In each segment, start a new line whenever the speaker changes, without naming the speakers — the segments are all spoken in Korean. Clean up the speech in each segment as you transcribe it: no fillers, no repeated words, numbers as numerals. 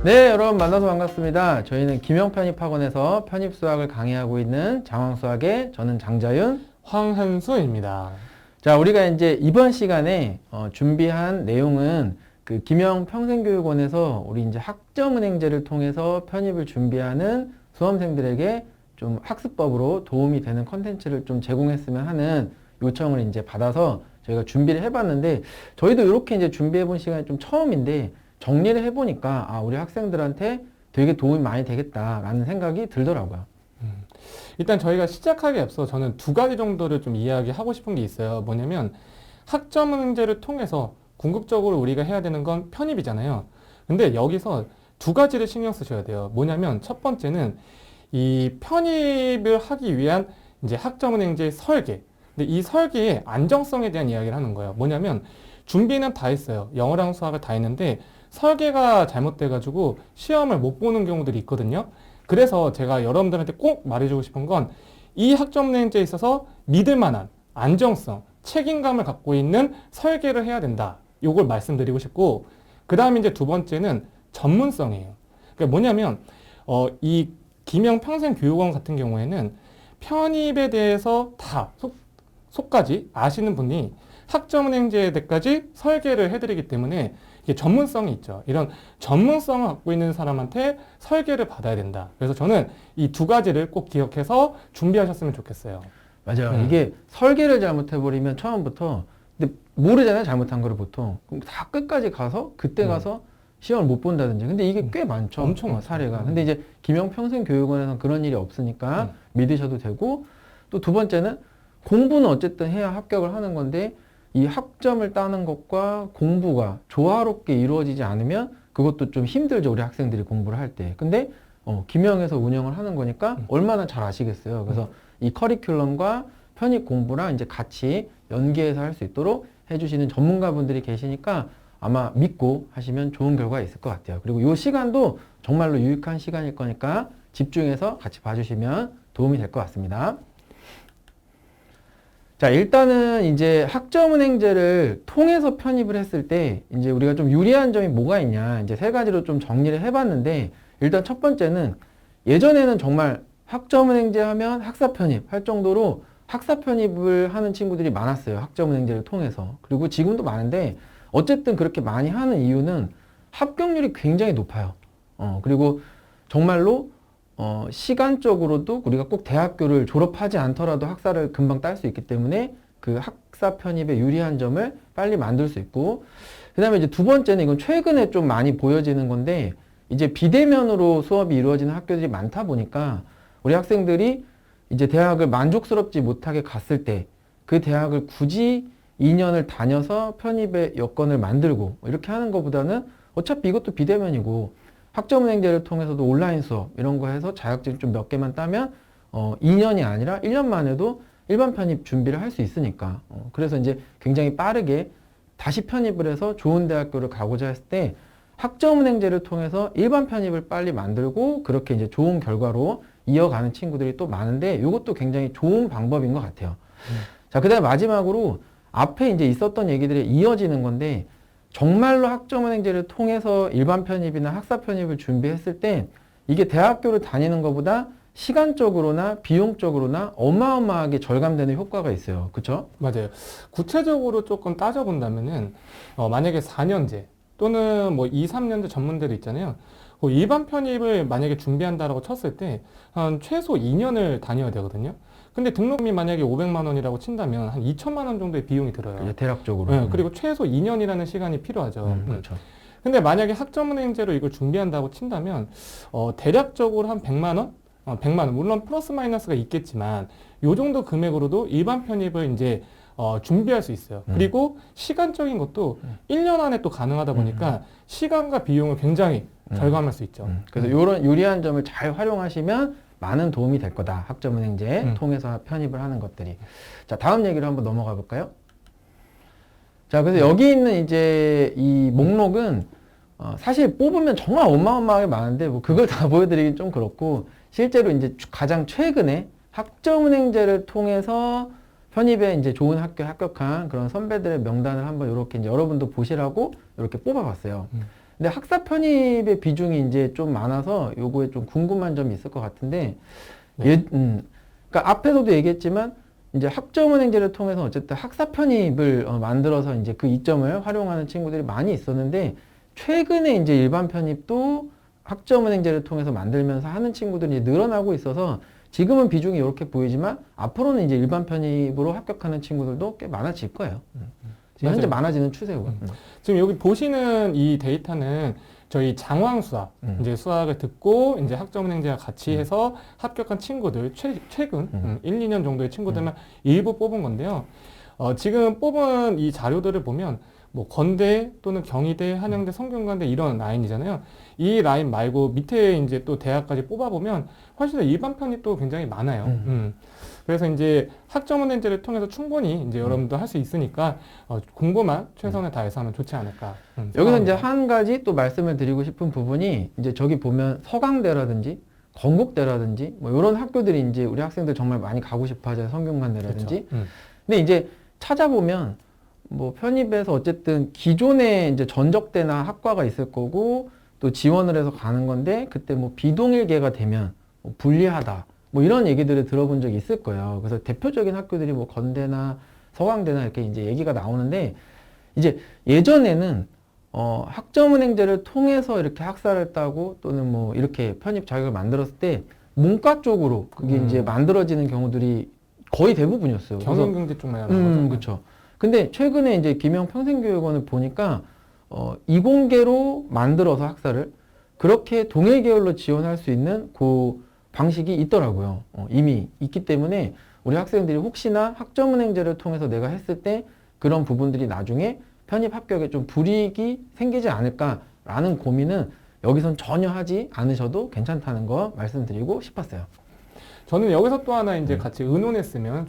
네, 여러분 만나서 반갑습니다. 저희는 김영편입학원에서 편입수학을 강의하고 있는 장황수학의 저는 장자윤,
황한수입니다.
자, 우리가 이제 이번 시간에 준비한 내용은 그 김영평생교육원에서 우리 이제 학점은행제를 통해서 편입을 준비하는 수험생들에게 좀 학습법으로 도움이 되는 컨텐츠를 좀 제공했으면 하는 요청을 이제 받아서 저희가 준비를 해봤는데, 저희도 이렇게 이제 준비해본 시간이 좀 처음인데 정리를 해보니까 우리 학생들한테 되게 도움이 많이 되겠다라는 생각이 들더라고요.
일단 저희가 시작하기에 앞서 저는 두 가지 정도를 좀 이야기하고 싶은 게 있어요. 뭐냐면 학점은행제를 통해서 궁극적으로 우리가 해야 되는 건 편입이잖아요. 근데 여기서 두 가지를 신경 쓰셔야 돼요. 뭐냐면 첫 번째는 이 편입을 하기 위한 이제 학점은행제의 설계. 근데 이 설계의 안정성에 대한 이야기를 하는 거예요. 뭐냐면 준비는 다 했어요. 영어랑 수학을 다 했는데 설계가 잘못돼가지고 시험을 못 보는 경우들이 있거든요. 그래서 제가 여러분들한테 꼭 말해주고 싶은 건 이 학점은행제에 있어서 믿을 만한 안정성, 책임감을 갖고 있는 설계를 해야 된다. 요걸 말씀드리고 싶고, 그 다음에 이제 두 번째는 전문성이에요. 그러니까 뭐냐면 이 김영평생교육원 같은 경우에는 편입에 대해서 다 속까지 아시는 분이 학점은행제에 대까지 설계를 해드리기 때문에 이게 전문성이 있죠. 이런 전문성을 갖고 있는 사람한테 설계를 받아야 된다. 그래서 저는 이 두 가지를 꼭 기억해서 준비하셨으면 좋겠어요.
맞아요. 이게 설계를 잘못해버리면 처음부터, 근데 모르잖아요, 잘못한 거를 보통. 그럼 다 끝까지 가서 그때 가서 시험을 못 본다든지. 근데 이게 꽤 많죠.
엄청 많죠.
사례가. 근데 이제 김영평생교육원에서는 그런 일이 없으니까 믿으셔도 되고, 또 두 번째는 공부는 어쨌든 해야 합격을 하는 건데 이 학점을 따는 것과 공부가 조화롭게 이루어지지 않으면 그것도 좀 힘들죠, 우리 학생들이 공부를 할 때. 근데 김영에서 운영을 하는 거니까 얼마나 잘 아시겠어요. 그래서 이 커리큘럼과 편입 공부랑 이제 같이 연계해서 할 수 있도록 해주시는 전문가분들이 계시니까 아마 믿고 하시면 좋은 결과가 있을 것 같아요. 그리고 이 시간도 정말로 유익한 시간일 거니까 집중해서 같이 봐주시면 도움이 될 것 같습니다. 자, 일단은 이제 학점은행제를 통해서 편입을 했을 때 이제 우리가 좀 유리한 점이 뭐가 있냐, 이제 세 가지로 좀 정리를 해봤는데, 일단 첫 번째는 예전에는 정말 학점은행제 하면 학사 편입 할 정도로 학사 편입을 하는 친구들이 많았어요. 학점은행제를 통해서. 그리고 지금도 많은데 어쨌든 그렇게 많이 하는 이유는 합격률이 굉장히 높아요. 그리고 정말로 시간적으로도 우리가 꼭 대학교를 졸업하지 않더라도 학사를 금방 딸 수 있기 때문에 그 학사 편입의 유리한 점을 빨리 만들 수 있고, 그 다음에 이제 두 번째는 이건 최근에 좀 많이 보여지는 건데, 이제 비대면으로 수업이 이루어지는 학교들이 많다 보니까 우리 학생들이 이제 대학을 만족스럽지 못하게 갔을 때 그 대학을 굳이 2년을 다녀서 편입의 여건을 만들고 이렇게 하는 것보다는 어차피 이것도 비대면이고 학점은행제를 통해서도 온라인 수업 이런 거 해서 자격증 좀 몇 개만 따면 2년이 아니라 1년 만에도 일반 편입 준비를 할 수 있으니까 그래서 이제 굉장히 빠르게 다시 편입을 해서 좋은 대학교를 가고자 했을 때 학점은행제를 통해서 일반 편입을 빨리 만들고 그렇게 이제 좋은 결과로 이어가는 친구들이 또 많은데, 이것도 굉장히 좋은 방법인 것 같아요. 자, 그 다음에 마지막으로 앞에 이제 있었던 얘기들이 이어지는 건데, 정말로 학점은행제를 통해서 일반 편입이나 학사 편입을 준비했을 때 이게 대학교를 다니는 것보다 시간적으로나 비용적으로나 어마어마하게 절감되는 효과가 있어요. 그렇죠?
맞아요. 구체적으로 조금 따져본다면은 만약에 4년제 또는 뭐 2, 3년제 전문대도 있잖아요. 그 일반 편입을 만약에 준비한다라고 쳤을 때 한 최소 2년을 다녀야 되거든요. 근데 등록금이 만약에 500만 원이라고 친다면 한 2천만 원 정도의 비용이 들어요.
대략적으로.
네, 그리고 최소 2년이라는 시간이 필요하죠.
그렇죠.
근데 만약에 학점은행제로 이걸 준비한다고 친다면 대략적으로 한 100만 원? 100만 원. 물론 플러스 마이너스가 있겠지만 요 정도 금액으로도 일반 편입을 이제 준비할 수 있어요. 그리고 시간적인 것도 1년 안에 또 가능하다 보니까 시간과 비용을 굉장히 절감할 수 있죠.
그래서 이런 유리한 점을 잘 활용하시면 많은 도움이 될 거다. 학점은행제 통해서 편입을 하는 것들이. 자, 다음 얘기로 한번 넘어가 볼까요? 자, 그래서 여기 있는 이제 이 목록은 사실 뽑으면 정말 어마어마하게 많은데 뭐 그걸 다 보여드리긴 좀 그렇고, 실제로 이제 가장 최근에 학점은행제를 통해서 편입에 이제 좋은 학교에 합격한 그런 선배들의 명단을 한번 이렇게 이제 여러분도 보시라고 이렇게 뽑아봤어요. 근데 학사 편입의 비중이 이제 좀 많아서 요거에 좀 궁금한 점이 있을 것 같은데,
네.
그러니까 앞에서도 얘기했지만 이제 학점은행제를 통해서 어쨌든 학사 편입을 만들어서 이제 그 이점을 활용하는 친구들이 많이 있었는데, 최근에 이제 일반 편입도 학점은행제를 통해서 만들면서 하는 친구들이 늘어나고 있어서 지금은 비중이 이렇게 보이지만 앞으로는 이제 일반 편입으로 합격하는 친구들도 꽤 많아질 거예요. 지금 현재
맞아요.
많아지는 추세고.
지금 여기 보시는 이 데이터는 저희 장황 수학, 이제 수학을 듣고 이제 학점은행제와 같이 해서 합격한 친구들, 최근 1, 2년 정도의 친구들만 일부 뽑은 건데요. 지금 뽑은 이 자료들을 보면 뭐 건대 또는 경희대, 한양대, 성균관대 이런 라인이잖아요. 이 라인 말고 밑에 이제 또 대학까지 뽑아보면 훨씬 더 일반 편입도 굉장히 많아요. 그래서 이제 학점은행제를 통해서 충분히 이제 여러분도 할 수 있으니까 공부만 최선을 다해서 하면 좋지 않을까.
여기서 이제
생각합니다.
한 가지 또 말씀을 드리고 싶은 부분이 이제 저기 보면 서강대라든지 건국대라든지 뭐 이런 학교들이 이제 우리 학생들 정말 많이 가고 싶어 하잖아요. 성균관대라든지.
그렇죠.
근데 이제 찾아보면 뭐 편입에서 어쨌든 기존에 이제 전적대나 학과가 있을 거고 또 지원을 해서 가는 건데 그때 뭐 비동일계가 되면 뭐 불리하다. 뭐 이런 얘기들을 들어본 적이 있을 거예요. 그래서 대표적인 학교들이 뭐 건대나 서강대나 이렇게 이제 얘기가 나오는데 이제 예전에는 학점은행제를 통해서 이렇게 학사를 따고 또는 뭐 이렇게 편입 자격을 만들었을 때 문과 쪽으로 그게 이제 만들어지는 경우들이 거의 대부분이었어요. 그래서
경영경제 쪽 말하는 거죠.
그렇죠. 근데 최근에 이제 김영 평생교육원을 보니까 이공계로 만들어서 학사를 그렇게 동일 계열로 지원할 수 있는 그 방식이 있더라고요. 이미 있기 때문에 우리 학생들이 혹시나 학점은행제를 통해서 내가 했을 때 그런 부분들이 나중에 편입 합격에 좀 불이익이 생기지 않을까라는 고민은 여기선 전혀 하지 않으셔도 괜찮다는 거 말씀드리고 싶었어요.
저는 여기서 또 하나 이제 같이 의논했으면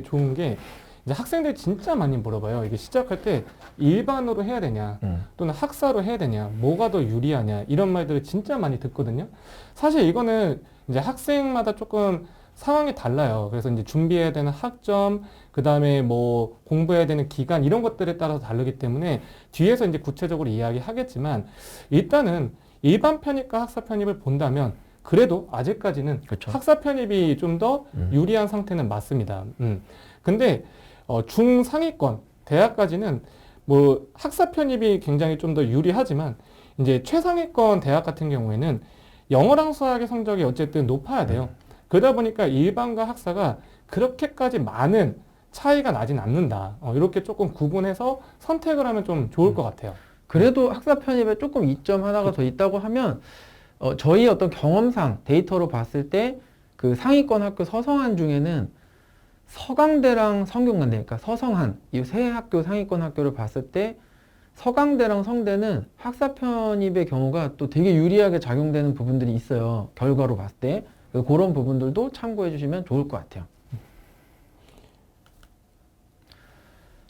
좋은 게 이제 학생들이 진짜 많이 물어봐요. 이게 시작할 때 일반으로 해야 되냐, 또는 학사로 해야 되냐, 뭐가 더 유리하냐, 이런 말들을 진짜 많이 듣거든요. 사실 이거는 이제 학생마다 조금 상황이 달라요. 그래서 이제 준비해야 되는 학점, 그 다음에 뭐 공부해야 되는 기간, 이런 것들에 따라서 다르기 때문에 뒤에서 이제 구체적으로 이야기하겠지만 일단은 일반 편입과 학사 편입을 본다면 그래도 아직까지는
그렇죠.
학사 편입이 좀 더 유리한 상태는 맞습니다. 근데 중상위권 대학까지는 뭐 학사 편입이 굉장히 좀 더 유리하지만 이제 최상위권 대학 같은 경우에는 영어랑 수학의 성적이 어쨌든 높아야 돼요. 그러다 보니까 일반과 학사가 그렇게까지 많은 차이가 나진 않는다. 이렇게 조금 구분해서 선택을 하면 좀 좋을 것 같아요.
그래도 학사 편입에 조금 이점 하나가 더 있다고 하면 저희 어떤 경험상 데이터로 봤을 때 그 상위권 학교 서성한 중에는 서강대랑 성균관대, 그러니까 서성한 이 세 학교 상위권 학교를 봤을 때 서강대랑 성대는 학사 편입의 경우가 또 되게 유리하게 작용되는 부분들이 있어요. 결과로 봤을 때. 그런 부분들도 참고해 주시면 좋을 것 같아요.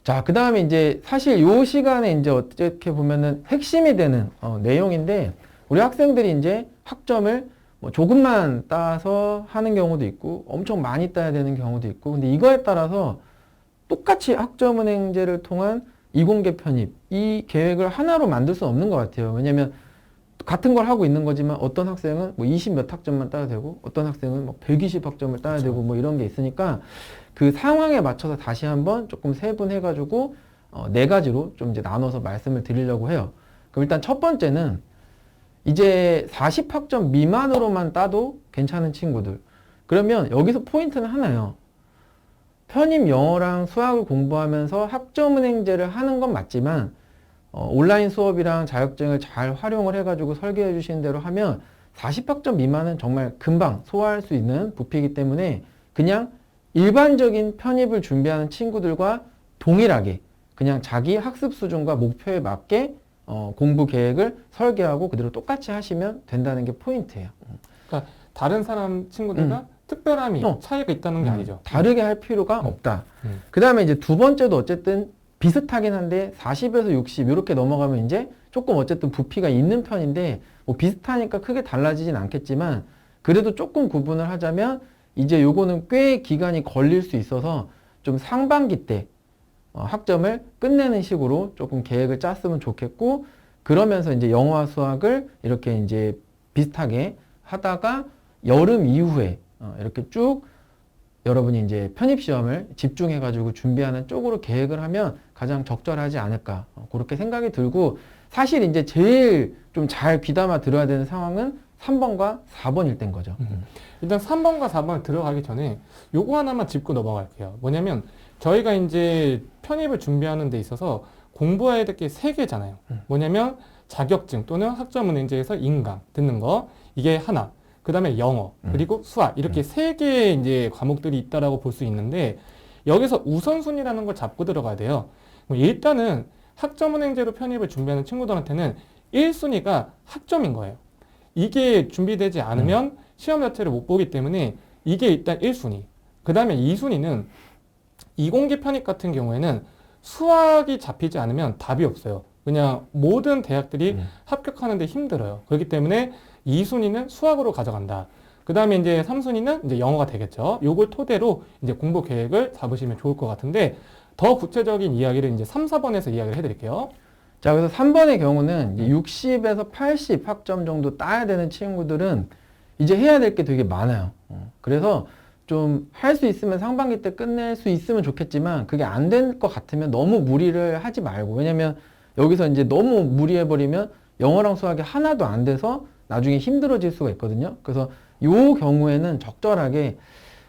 자, 그 다음에 이제 사실 요 시간에 이제 어떻게 보면은 핵심이 되는 내용인데 우리 학생들이 이제 학점을 뭐 조금만 따서 하는 경우도 있고 엄청 많이 따야 되는 경우도 있고 근데 이거에 따라서 똑같이 학점은행제를 통한 이공계 편입 이 계획을 하나로 만들 수는 없는 것 같아요. 왜냐면 같은 걸 하고 있는 거지만 어떤 학생은 뭐 20 몇 학점만 따야 되고 어떤 학생은 뭐 120 학점을 따야 되고 뭐 이런 게 있으니까 그 상황에 맞춰서 다시 한번 조금 세분해 가지고 네 가지로 좀 이제 나눠서 말씀을 드리려고 해요. 그럼 일단 첫 번째는 이제 40학점 미만으로만 따도 괜찮은 친구들. 그러면 여기서 포인트는 하나예요. 편입 영어랑 수학을 공부하면서 학점은행제를 하는 건 맞지만 온라인 수업이랑 자격증을 잘 활용을 해가지고 설계해 주시는 대로 하면 40학점 미만은 정말 금방 소화할 수 있는 부피이기 때문에 그냥 일반적인 편입을 준비하는 친구들과 동일하게 그냥 자기 학습 수준과 목표에 맞게 공부 계획을 설계하고 그대로 똑같이 하시면 된다는 게 포인트예요.
그러니까 다른 사람 친구들과 특별함이 차이가 있다는 게 아니죠.
다르게 할 필요가 없다. 그 다음에 이제 두 번째도 어쨌든 비슷하긴 한데 40에서 60 이렇게 넘어가면 이제 조금 어쨌든 부피가 있는 편인데 뭐 비슷하니까 크게 달라지진 않겠지만 그래도 조금 구분을 하자면 이제 요거는 꽤 기간이 걸릴 수 있어서 좀 상반기 때 학점을 끝내는 식으로 조금 계획을 짰으면 좋겠고 그러면서 이제 영어와 수학을 이렇게 이제 비슷하게 하다가 여름 이후에 이렇게 쭉 여러분이 이제 편입시험을 집중해가지고 준비하는 쪽으로 계획을 하면 가장 적절하지 않을까 그렇게 생각이 들고 사실 이제 제일 좀 잘 귀담아 들어야 되는 상황은 3번과 4번일 땐 거죠.
일단 3번과 4번 들어가기 전에 요거 하나만 짚고 넘어갈게요. 뭐냐면 저희가 이제 편입을 준비하는 데 있어서 공부해야 될 게 3개잖아요. 뭐냐면 자격증 또는 학점은행제에서 인강 듣는 거 이게 하나. 그 다음에 영어 그리고 수학 이렇게 3개의 이제 과목들이 있다라고 볼 수 있는데 여기서 우선순위라는 걸 잡고 들어가야 돼요. 일단은 학점은행제로 편입을 준비하는 친구들한테는 1순위가 학점인 거예요. 이게 준비되지 않으면 시험 자체를 못 보기 때문에 이게 일단 1순위. 그 다음에 2순위는 이공계 편입 같은 경우에는 수학이 잡히지 않으면 답이 없어요. 그냥 모든 대학들이 합격하는데 힘들어요. 그렇기 때문에 2순위는 수학으로 가져간다. 그 다음에 이제 3순위는 이제 영어가 되겠죠. 요걸 토대로 이제 공부 계획을 잡으시면 좋을 것 같은데 더 구체적인 이야기를 이제 3, 4번에서 이야기를 해드릴게요.
자, 그래서 3번의 경우는 60에서 80 학점 정도 따야 되는 친구들은 이제 해야 될 게 되게 많아요. 그래서 좀 할 수 있으면 상반기 때 끝낼 수 있으면 좋겠지만 그게 안 될 것 같으면 너무 무리를 하지 말고 왜냐면 여기서 이제 너무 무리해버리면 영어랑 수학이 하나도 안 돼서 나중에 힘들어질 수가 있거든요. 그래서 요 경우에는 적절하게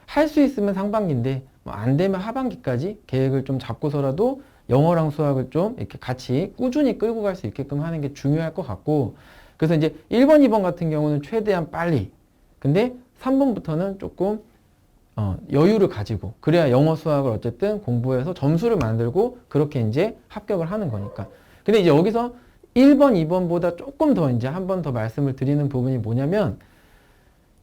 할 수 있으면 상반기인데 뭐 안 되면 하반기까지 계획을 좀 잡고서라도 영어랑 수학을 좀 이렇게 같이 꾸준히 끌고 갈 수 있게끔 하는 게 중요할 것 같고 그래서 이제 1번, 2번 같은 경우는 최대한 빨리 근데 3번부터는 조금 여유를 가지고 그래야 영어 수학을 어쨌든 공부해서 점수를 만들고 그렇게 이제 합격을 하는 거니까 근데 이제 여기서 1번, 2번보다 조금 더 이제 한 번 더 말씀을 드리는 부분이 뭐냐면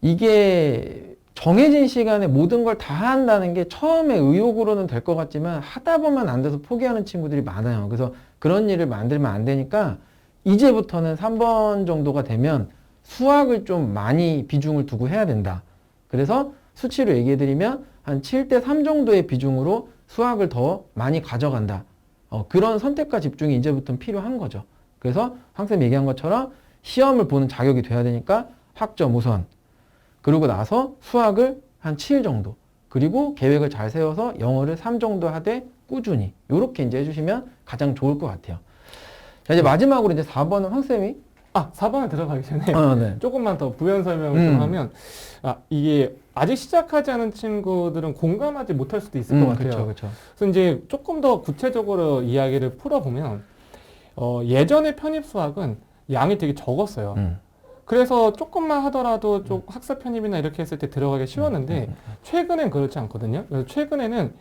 이게 정해진 시간에 모든 걸 다 한다는 게 처음에 의욕으로는 될 것 같지만 하다 보면 안 돼서 포기하는 친구들이 많아요. 그래서 그런 일을 만들면 안 되니까 이제부터는 3번 정도가 되면 수학을 좀 많이 비중을 두고 해야 된다. 그래서 수치로 얘기해드리면 한 7대 3 정도의 비중으로 수학을 더 많이 가져간다. 그런 선택과 집중이 이제부터는 필요한 거죠. 그래서 항상 얘기한 것처럼 시험을 보는 자격이 돼야 되니까 학점 우선 그러고 나서 수학을 한 7 정도 그리고 계획을 잘 세워서 영어를 3 정도 하되 꾸준히 이렇게 이제 해주시면 가장 좋을 것 같아요. 자 이제 마지막으로 이제 4번은 황쌤이
4번에 들어가기 전에
네.
조금만 더 부연 설명을 좀 하면 이게 아직 시작하지 않은 친구들은 공감하지 못할 수도 있을 것 같아요.
그쵸.
그래서 이제 조금 더 구체적으로 이야기를 풀어보면 예전에 편입 수학은 양이 되게 적었어요. 그래서 조금만 하더라도 좀 학사 편입이나 이렇게 했을 때 들어가기 쉬웠는데 최근엔 그렇지 않거든요. 그래서 최근에는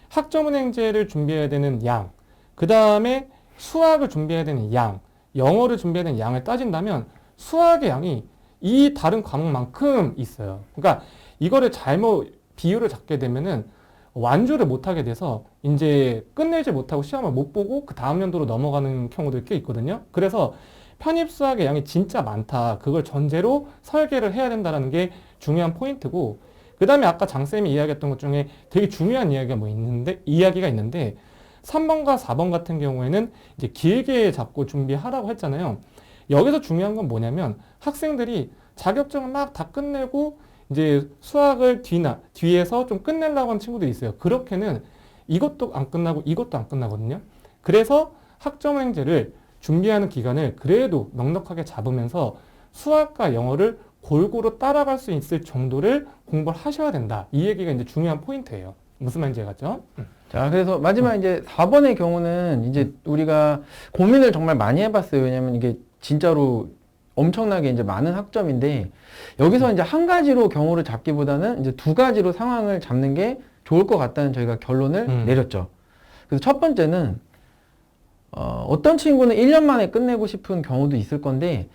학점은행제를 준비해야 되는 양, 그 다음에 수학을 준비해야 되는 양, 영어를 준비해야 되는 양을 따진다면 수학의 양이 이 다른 과목만큼 있어요. 그러니까 이거를 잘못 비율을 잡게 되면은 완주를 못하게 돼서 이제 끝내지 못하고 시험을 못 보고 그 다음 연도로 넘어가는 경우도 꽤 있거든요. 그래서 편입 수학의 양이 진짜 많다. 그걸 전제로 설계를 해야 된다는 게 중요한 포인트고 그 다음에 아까 장쌤이 이야기했던 것 중에 되게 중요한 이야기가 있는데 3번과 4번 같은 경우에는 이제 길게 잡고 준비하라고 했잖아요. 여기서 중요한 건 뭐냐면 학생들이 자격증을 막 다 끝내고 이제 수학을 뒤에서 좀 끝내려고 하는 친구들이 있어요. 그렇게는 이것도 안 끝나고 이것도 안 끝나거든요. 그래서 학점행제를 준비하는 기간을 그래도 넉넉하게 잡으면서 수학과 영어를 골고루 따라갈 수 있을 정도를 공부를 하셔야 된다. 이 얘기가 이제 중요한 포인트예요. 무슨 말인지 알겠죠?
자, 그래서 마지막 이제 4번의 경우는 이제 우리가 고민을 정말 많이 해봤어요. 왜냐면 이게 진짜로 엄청나게 이제 많은 학점인데 여기서 이제 한 가지로 경우를 잡기보다는 이제 2가지로 상황을 잡는 게 좋을 것 같다는 저희가 결론을 내렸죠. 그래서 첫 번째는 어떤 친구는 1년 만에 끝내고 싶은 경우도 있을 건데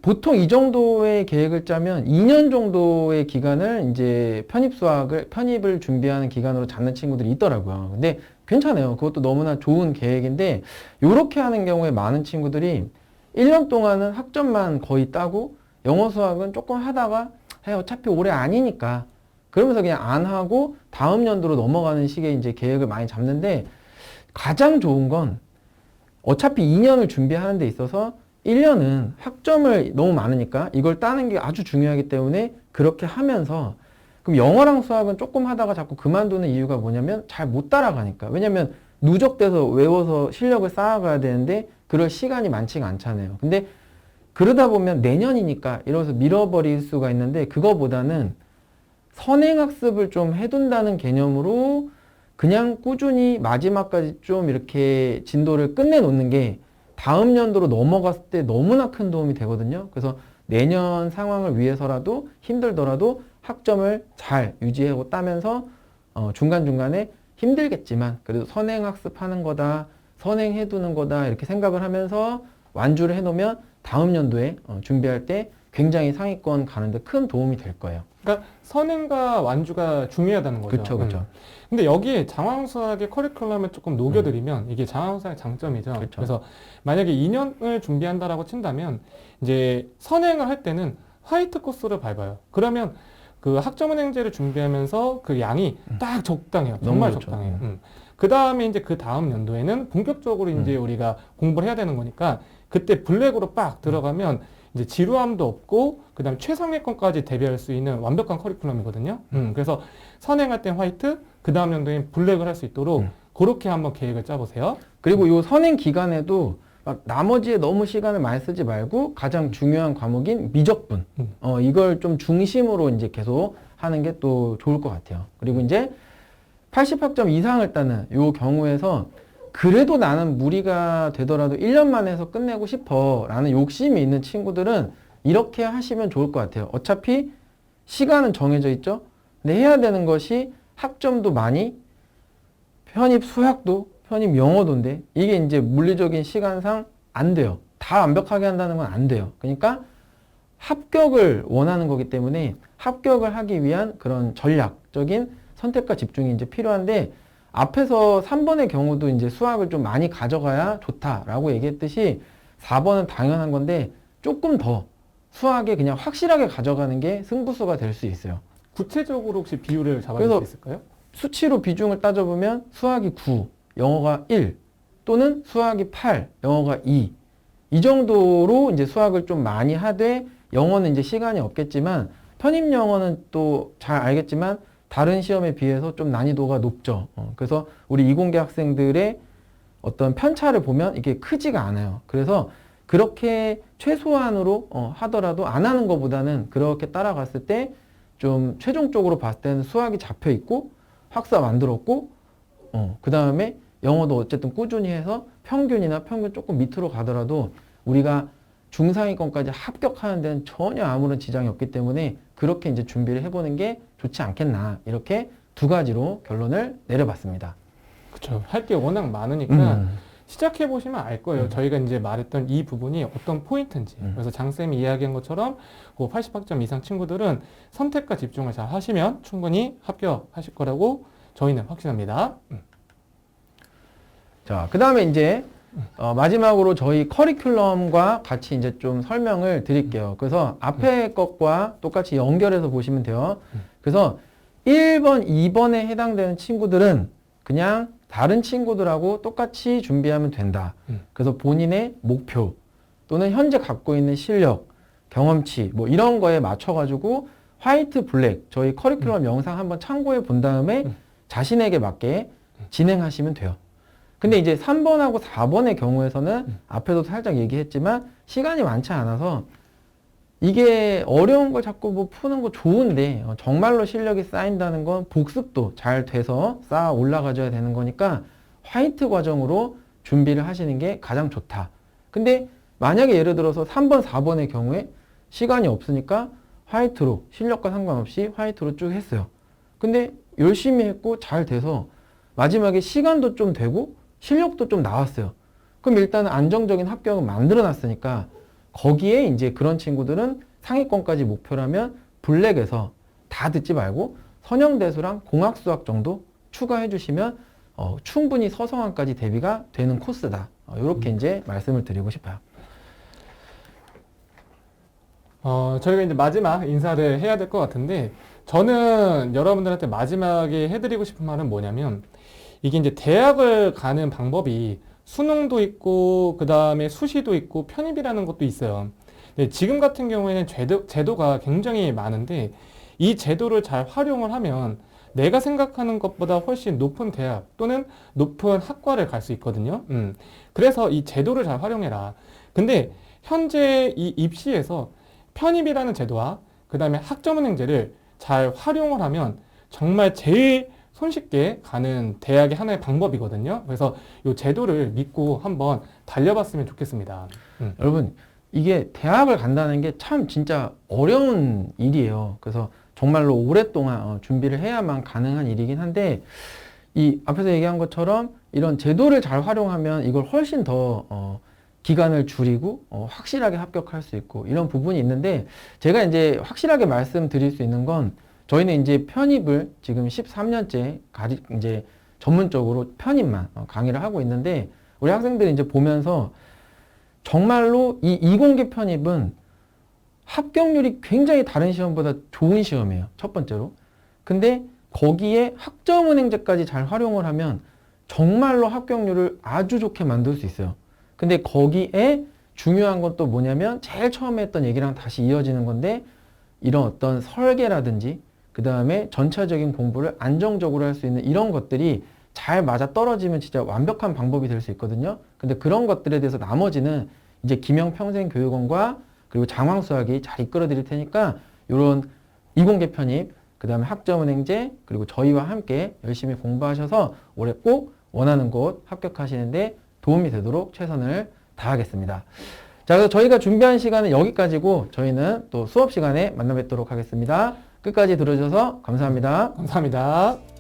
보통 이 정도의 계획을 짜면 2년 정도의 기간을 이제 편입을 준비하는 기간으로 잡는 친구들이 있더라고요. 근데 괜찮아요. 그것도 너무나 좋은 계획인데 이렇게 하는 경우에 많은 친구들이 1년 동안은 학점만 거의 따고 영어 수학은 조금 하다가 어차피 올해 아니니까 그러면서 그냥 안 하고 다음 연도로 넘어가는 식의 이제 계획을 많이 잡는데 가장 좋은 건 어차피 2년을 준비하는 데 있어서 1년은 학점을 너무 많으니까 이걸 따는 게 아주 중요하기 때문에 그렇게 하면서 그럼 영어랑 수학은 조금 하다가 자꾸 그만두는 이유가 뭐냐면 잘 못 따라가니까. 왜냐면 누적돼서 외워서 실력을 쌓아가야 되는데 그럴 시간이 많지가 않잖아요. 근데 그러다 보면 내년이니까 이러면서 밀어버릴 수가 있는데 그거보다는 선행학습을 좀 해둔다는 개념으로 그냥 꾸준히 마지막까지 좀 이렇게 진도를 끝내놓는 게 다음 연도로 넘어갔을 때 너무나 큰 도움이 되거든요. 그래서 내년 상황을 위해서라도 힘들더라도 학점을 잘 유지하고 따면서 중간중간에 힘들겠지만 그래도 선행학습하는 거다, 선행해두는 거다 이렇게 생각을 하면서 완주를 해놓으면 다음 연도에 준비할 때 굉장히 상위권 가는데 큰 도움이 될 거예요.
그러니까 선행과 완주가 중요하다는 거죠.
그렇죠, 그렇죠.
근데 여기에 장황수학의 커리큘럼을 조금 녹여드리면 이게 장황수학의 장점이죠.
그렇죠.
그래서 만약에 2년을 준비한다라고 친다면 이제 선행을 할 때는 화이트 코스를 밟아요. 그러면 그 학점은행제를 준비하면서 그 양이 딱 적당해요. 정말
너무 좋죠.
적당해요. 그 다음에 이제 그 다음 연도에는 본격적으로 이제 우리가 공부를 해야 되는 거니까 그때 블랙으로 빡 들어가면 이제 지루함도 없고 그다음 최상위권까지 대비할 수 있는 완벽한 커리큘럼이거든요. 그래서 선행할 땐 화이트, 그 다음 연도엔 블랙을 할 수 있도록 그렇게 한번 계획을 짜보세요.
그리고 이 선행 기간에도 막 나머지에 너무 시간을 많이 쓰지 말고 가장 중요한 과목인 미적분 이걸 좀 중심으로 이제 계속 하는 게 또 좋을 것 같아요. 그리고 이제 80학점 이상을 따는 요 경우에서 그래도 나는 무리가 되더라도 1년만 해서 끝내고 싶어 라는 욕심이 있는 친구들은 이렇게 하시면 좋을 것 같아요. 어차피 시간은 정해져 있죠. 근데 해야 되는 것이 학점도 많이 편입 수학도 편입 영어도인데 이게 이제 물리적인 시간상 안 돼요. 다 완벽하게 한다는 건 안 돼요. 그러니까 합격을 원하는 거기 때문에 합격을 하기 위한 그런 전략적인 선택과 집중이 이제 필요한데 앞에서 3번의 경우도 이제 수학을 좀 많이 가져가야 좋다라고 얘기했듯이 4번은 당연한 건데 조금 더 수학에 그냥 확실하게 가져가는 게 승부수가 될 수 있어요.
구체적으로 혹시 비율을 잡아줄 수 있을까요?
수치로 비중을 따져보면 수학이 9, 영어가 1 또는 수학이 8, 영어가 2. 이 정도로 이제 수학을 좀 많이 하되 영어는 이제 시간이 없겠지만 편입 영어는 또 잘 알겠지만 다른 시험에 비해서 좀 난이도가 높죠. 그래서 우리 이공계 학생들의 어떤 편차를 보면 이게 크지가 않아요. 그래서 그렇게 최소한으로 하더라도 안 하는 것보다는 그렇게 따라갔을 때 좀 최종적으로 봤을 때는 수학이 잡혀 있고 학사 만들었고 그 다음에 영어도 어쨌든 꾸준히 해서 평균이나 평균 조금 밑으로 가더라도 우리가 중상위권까지 합격하는 데는 전혀 아무런 지장이 없기 때문에 그렇게 이제 준비를 해보는 게 좋지 않겠나 이렇게 두 가지로 결론을 내려봤습니다.
그렇죠. 할 게 워낙 많으니까 시작해 보시면 알 거예요. 저희가 이제 말했던 이 부분이 어떤 포인트인지. 그래서 장쌤이 이야기한 것처럼 그 80학점 이상 친구들은 선택과 집중을 잘 하시면 충분히 합격하실 거라고 저희는 확신합니다.
자, 그 다음에 이제 마지막으로 저희 커리큘럼과 같이 이제 좀 설명을 드릴게요. 그래서 앞에 것과 똑같이 연결해서 보시면 돼요. 그래서 1번, 2번에 해당되는 친구들은 그냥 다른 친구들하고 똑같이 준비하면 된다. 그래서 본인의 목표 또는 현재 갖고 있는 실력, 경험치 뭐 이런 거에 맞춰가지고 화이트, 블랙 저희 커리큘럼 영상 한번 참고해 본 다음에 자신에게 맞게 진행하시면 돼요. 근데 이제 3번하고 4번의 경우에서는 앞에도 살짝 얘기했지만 시간이 많지 않아서 이게 어려운 걸 자꾸 뭐 푸는 거 좋은데 정말로 실력이 쌓인다는 건 복습도 잘 돼서 쌓아 올라가줘야 되는 거니까 화이트 과정으로 준비를 하시는 게 가장 좋다. 근데 만약에 예를 들어서 3번, 4번의 경우에 시간이 없으니까 화이트로 실력과 상관없이 화이트로 쭉 했어요. 근데 열심히 했고 잘 돼서 마지막에 시간도 좀 되고 실력도 좀 나왔어요. 그럼 일단은 안정적인 합격은 만들어 놨으니까 거기에 이제 그런 친구들은 상위권까지 목표라면 블랙에서 다 듣지 말고 선형대수랑 공학수학 정도 추가해 주시면 충분히 서성한까지 대비가 되는 코스다. 이렇게 이제 말씀을 드리고 싶어요.
저희가 이제 마지막 인사를 해야 될 것 같은데 저는 여러분들한테 마지막에 해드리고 싶은 말은 뭐냐면 이게 이제 대학을 가는 방법이 수능도 있고 그 다음에 수시도 있고 편입이라는 것도 있어요. 네, 지금 같은 경우에는 제도가 굉장히 많은데 이 제도를 잘 활용을 하면 내가 생각하는 것보다 훨씬 높은 대학 또는 높은 학과를 갈 수 있거든요. 그래서 이 제도를 잘 활용해라. 근데 현재 이 입시에서 편입이라는 제도와 그 다음에 학점은행제를 잘 활용을 하면 정말 제일 손쉽게 가는 대학의 하나의 방법이거든요. 그래서 이 제도를 믿고 한번 달려봤으면 좋겠습니다.
여러분, 이게 대학을 간다는 게 참 진짜 어려운 일이에요. 그래서 정말로 오랫동안 준비를 해야만 가능한 일이긴 한데, 이 앞에서 얘기한 것처럼 이런 제도를 잘 활용하면 이걸 훨씬 더 기간을 줄이고 확실하게 합격할 수 있고 이런 부분이 있는데, 제가 이제 확실하게 말씀드릴 수 있는 건 저희는 이제 편입을 지금 13년째 이제 전문적으로 편입만 강의를 하고 있는데, 우리 학생들이 이제 보면서 정말로 이 이공계 편입은 합격률이 굉장히 다른 시험보다 좋은 시험이에요. 첫 번째로. 근데 거기에 학점은행제까지 잘 활용을 하면 정말로 합격률을 아주 좋게 만들 수 있어요. 근데 거기에 중요한 건 또 뭐냐면 제일 처음에 했던 얘기랑 다시 이어지는 건데, 이런 어떤 설계라든지 그 다음에 전체적인 공부를 안정적으로 할 수 있는 이런 것들이 잘 맞아 떨어지면 진짜 완벽한 방법이 될 수 있거든요. 근데 그런 것들에 대해서 나머지는 이제 김영평생교육원과 그리고 장황수학이 잘 이끌어 드릴 테니까 이런 이공계 편입, 그 다음에 학점은행제, 그리고 저희와 함께 열심히 공부하셔서 올해 꼭 원하는 곳 합격하시는데 도움이 되도록 최선을 다하겠습니다. 자, 그래서 저희가 준비한 시간은 여기까지고 저희는 또 수업 시간에 만나 뵙도록 하겠습니다. 끝까지 들어주셔서 감사합니다.
감사합니다.